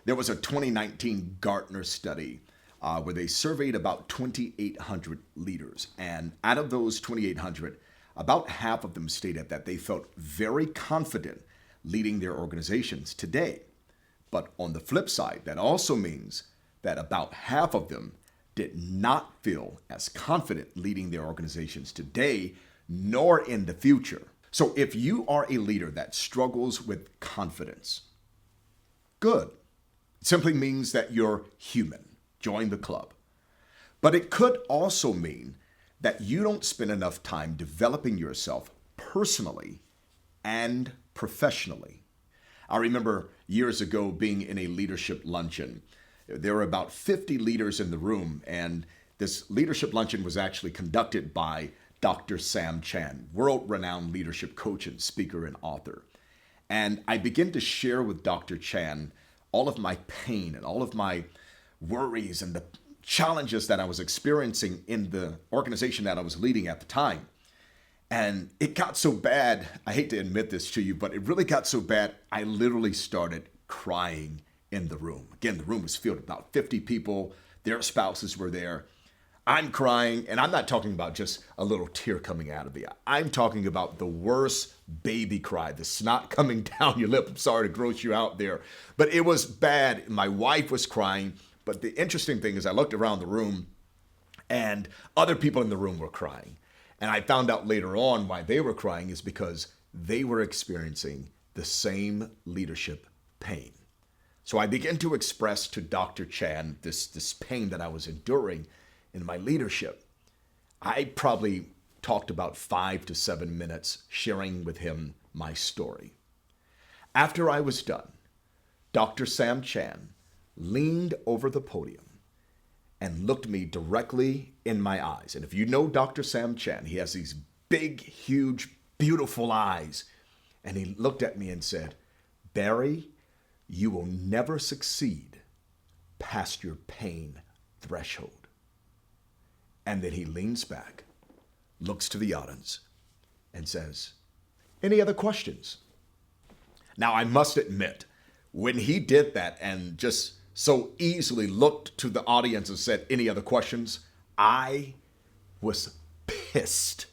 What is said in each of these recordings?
There was a 2019 Gartner study where they surveyed about 2,800 leaders. And out of those 2,800, about half of them stated that they felt very confident leading their organizations today. But on the flip side, that also means that about half of them did not feel as confident leading their organizations today, nor in the future. So if you are a leader that struggles with confidence, good. It simply means that you're human. Join the club. But it could also mean that you don't spend enough time developing yourself personally and professionally. I remember years ago being in a leadership luncheon. There were about 50 leaders in the room, and this leadership luncheon was actually conducted by Dr. Sam Chan, world-renowned leadership coach and speaker and author. And I began to share with Dr. Chan all of my pain and all of my worries and the challenges that I was experiencing in the organization that I was leading at the time. And it got so bad, I hate to admit this to you, but it really got so bad, I literally started crying in the room. Again, the room was filled with about 50 people. Their spouses were there. I'm crying, and I'm not talking about just a little tear coming out of the eye. I'm talking about the worst baby cry, the snot coming down your lip. I'm sorry to gross you out there, but it was bad. My wife was crying, but the interesting thing is I looked around the room, and other people in the room were crying. And I found out later on why they were crying is because they were experiencing the same leadership pain. So I began to express to Dr. Chan this pain that I was enduring in my leadership. I probably talked about 5 to 7 minutes sharing with him my story. After I was done, Dr. Sam Chan leaned over the podium and looked me directly in my eyes. And if you know Dr. Sam Chan, he has these big, huge, beautiful eyes. And he looked at me and said, "Barry, you will never succeed past your pain threshold." And then he leans back, looks to the audience, and says, "Any other questions?" Now, I must admit, when he did that and just so easily looked to the audience and said, "Any other questions?" I was pissed.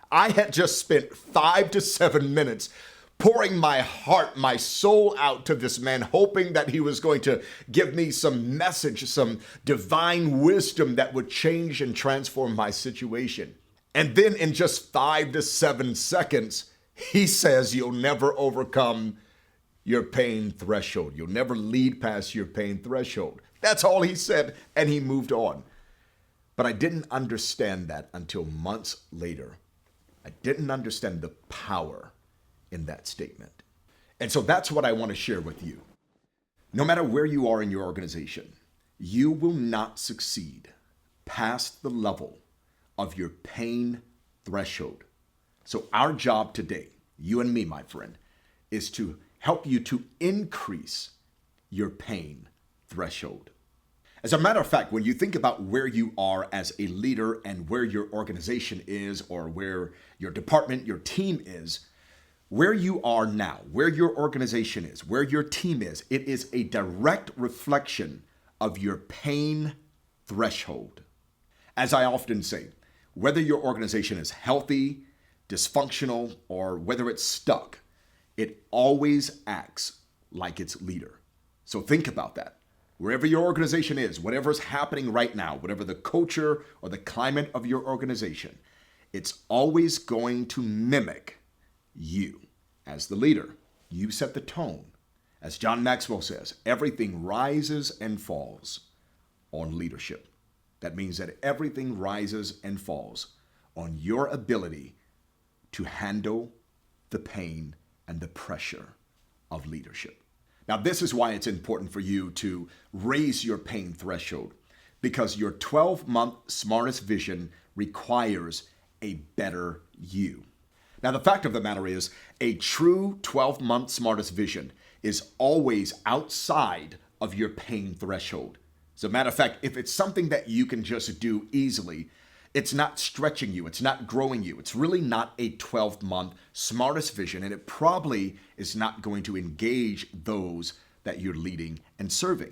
I had just spent 5 to 7 minutes pouring my heart, my soul out to this man, hoping that he was going to give me some message, some divine wisdom that would change and transform my situation. And then in just 5 to 7 seconds, he says, "You'll never overcome your pain threshold. You'll never lead past your pain threshold." That's all he said, and he moved on. But I didn't understand that until months later. I didn't understand the power in that statement. And so that's what I want to share with you. No matter where you are in your organization, you will not succeed past the level of your pain threshold. So our job today, you and me, my friend, is to help you to increase your pain threshold. As a matter of fact, when you think about where you are as a leader and where your organization is, or where your department, your team is, where you are now, where your organization is, where your team is, it is a direct reflection of your pain threshold. As I often say, whether your organization is healthy, dysfunctional, or whether it's stuck, it always acts like its leader. So think about that. Wherever your organization is, whatever's happening right now, whatever the culture or the climate of your organization, it's always going to mimic you as the leader. You set the tone. As John Maxwell says, everything rises and falls on leadership. That means that everything rises and falls on your ability to handle the pain and the pressure of leadership. Now, this is why it's important for you to raise your pain threshold, because your 12-month smartest vision requires a better you. Now, the fact of the matter is, a true 12-month smartest vision is always outside of your pain threshold. As a matter of fact, if it's something that you can just do easily, it's not stretching you, it's not growing you. It's really not a 12-month smartest vision, and it probably is not going to engage those that you're leading and serving.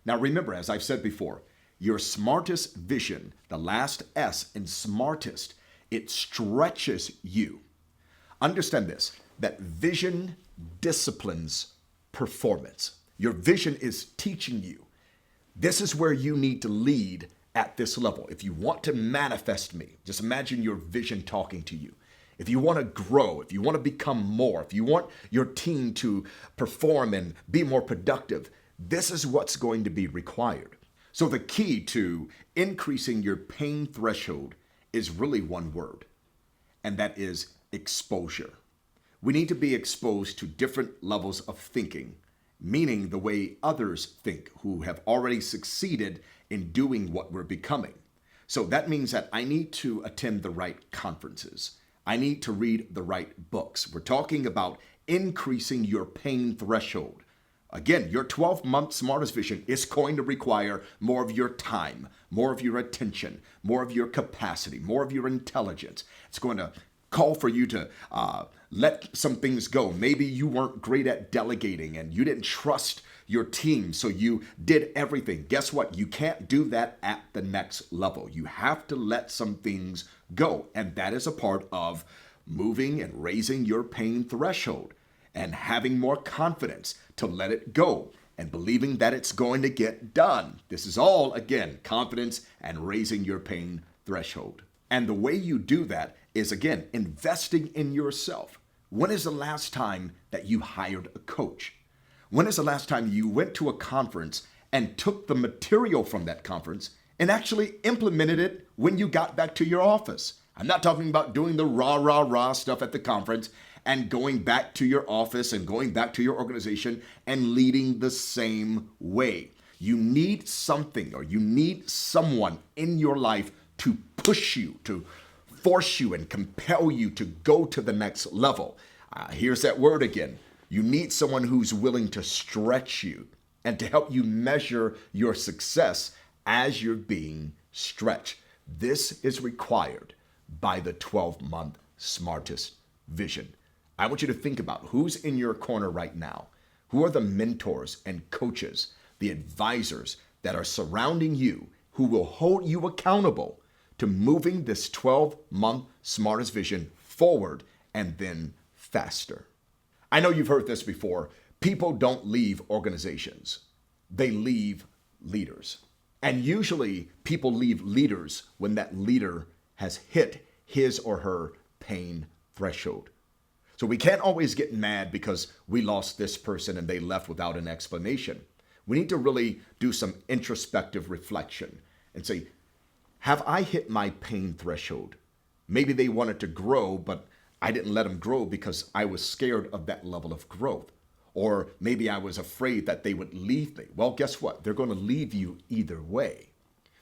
Now remember, as I've said before, your smartest vision, the last S in smartest, it stretches you. Understand this, that vision disciplines performance. Your vision is teaching you. This is where you need to lead at this level. If you want to manifest me, just imagine your vision talking to you. If you want to grow, if you want to become more, if you want your team to perform and be more productive, this is what's going to be required. So the key to increasing your pain threshold is really one word, and that is exposure. We need to be exposed to different levels of thinking, meaning the way others think who have already succeeded in doing what we're becoming. So that means that I need to attend the right conferences. I need to read the right books. We're talking about increasing your pain threshold. Again, your 12-month smartest vision is going to require more of your time, more of your attention, more of your capacity, more of your intelligence. It's going to call for you to let some things go. Maybe you weren't great at delegating and you didn't trust your team, so you did everything. Guess what? You can't do that at the next level. You have to let some things go, and that is a part of moving and raising your pain threshold and having more confidence to let it go and believing that it's going to get done. This is all, again, confidence and raising your pain threshold. And the way you do that is, again, investing in yourself. When is the last time that you hired a coach? When is the last time you went to a conference and took the material from that conference and actually implemented it when you got back to your office? I'm not talking about doing the rah stuff at the conference and going back to your office and going back to your organization and leading the same way. You need something, or you need someone in your life to push you, to force you and compel you to go to the next level. Here's that word again. You need someone who's willing to stretch you and to help you measure your success as you're being stretched. This is required by the 12-month smartest vision. I want you to think about who's in your corner right now. Who are the mentors and coaches, the advisors that are surrounding you who will hold you accountable to moving this 12-month smartest vision forward and then faster. I know you've heard this before. People don't leave organizations. They leave leaders. And usually people leave leaders when that leader has hit his or her pain threshold. So we can't always get mad because we lost this person and they left without an explanation. We need to really do some introspective reflection and say, have I hit my pain threshold? Maybe they wanted to grow, but I didn't let them grow because I was scared of that level of growth. Or maybe I was afraid that they would leave me. Well, guess what? They're going to leave you either way.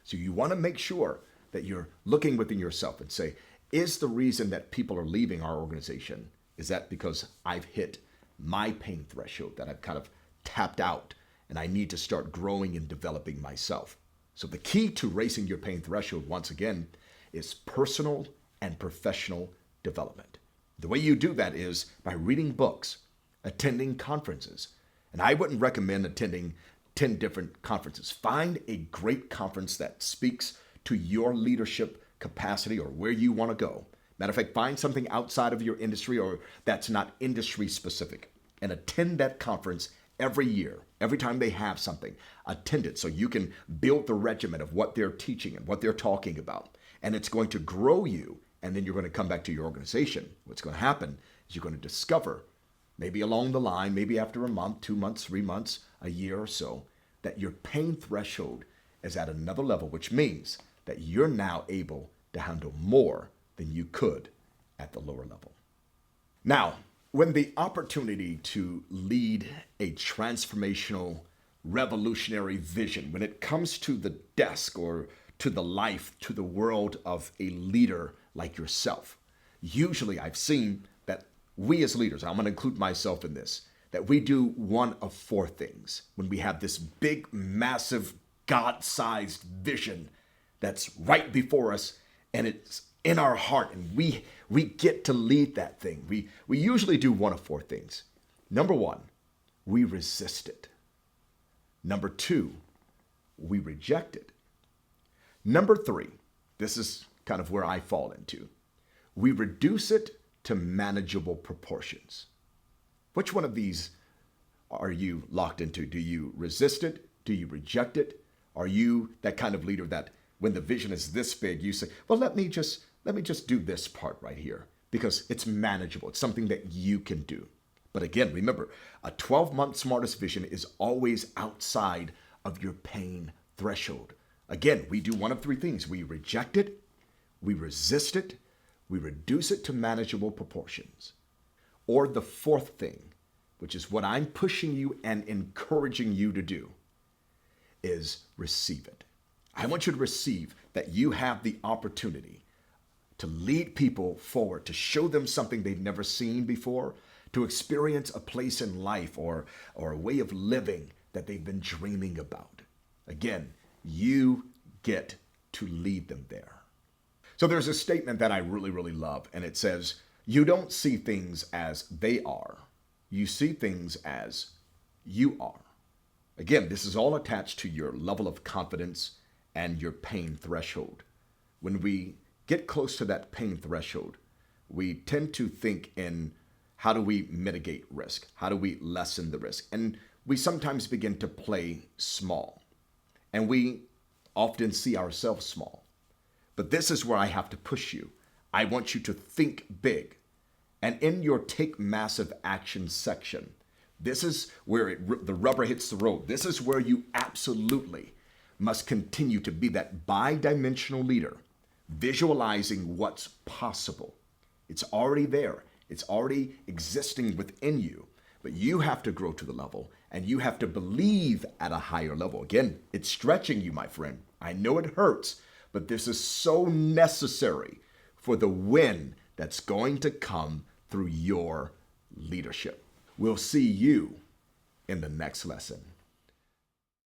So you want to make sure that you're looking within yourself and say, is the reason that people are leaving our organization, is that because I've hit my pain threshold, that I've kind of tapped out and I need to start growing and developing myself? So the key to raising your pain threshold, once again, is personal and professional development. The way you do that is by reading books, attending conferences. And I wouldn't recommend attending 10 different conferences. Find a great conference that speaks to your leadership capacity or where you want to go. Matter of fact, find something outside of your industry or that's not industry specific and attend that conference every year. Every time they have something, attend it so you can build the regimen of what they're teaching and what they're talking about. And it's going to grow you. And then you're going to come back to your organization. What's going to happen is you're going to discover, maybe along the line, maybe after a month, 2 months, 3 months, a year or so, that your pain threshold is at another level, which means that you're now able to handle more than you could at the lower level. Now, when the opportunity to lead a transformational, revolutionary vision, when it comes to the desk or to the life, to the world of a leader like yourself, usually I've seen that we as leaders, I'm going to include myself in this, that we do one of 4 things when we have this big, massive, God-sized vision that's right before us and it's in our heart and we get to lead that thing. We usually do one of 4 things. Number 1, we resist it. Number two, we reject it. Number three, this is kind of where I fall into. We reduce it to manageable proportions. Which one of these are you locked into? Do you resist it? Do you reject it? Are you that kind of leader that when the vision is this big, you say, well, let me just do this part right here because it's manageable. It's something that you can do. But again, remember, a 12-month smartest vision is always outside of your pain threshold. Again, we do one of three things. We reject it, we resist it, we reduce it to manageable proportions. Or the fourth thing, which is what I'm pushing you and encouraging you to do, is receive it. I want you to receive that you have the opportunity to lead people forward, to show them something they've never seen before, to experience a place in life or a way of living that they've been dreaming about. Again, you get to lead them there. So there's a statement that I really, really love, and it says, you don't see things as they are. You see things as you are. Again, this is all attached to your level of confidence and your pain threshold. When we get close to that pain threshold, we tend to think in how do we mitigate risk? How do we lessen the risk? And we sometimes begin to play small. And we often see ourselves small. But this is where I have to push you. I want you to think big. And in your take massive action section, this is where the rubber hits the road. This is where you absolutely must continue to be that bi-dimensional leader, visualizing what's possible. It's already there. It's already existing within you. But you have to grow to the level, and you have to believe at a higher level. Again, it's stretching you, my friend. I know it hurts, but this is so necessary for the win that's going to come through your leadership. We'll see you in the next lesson.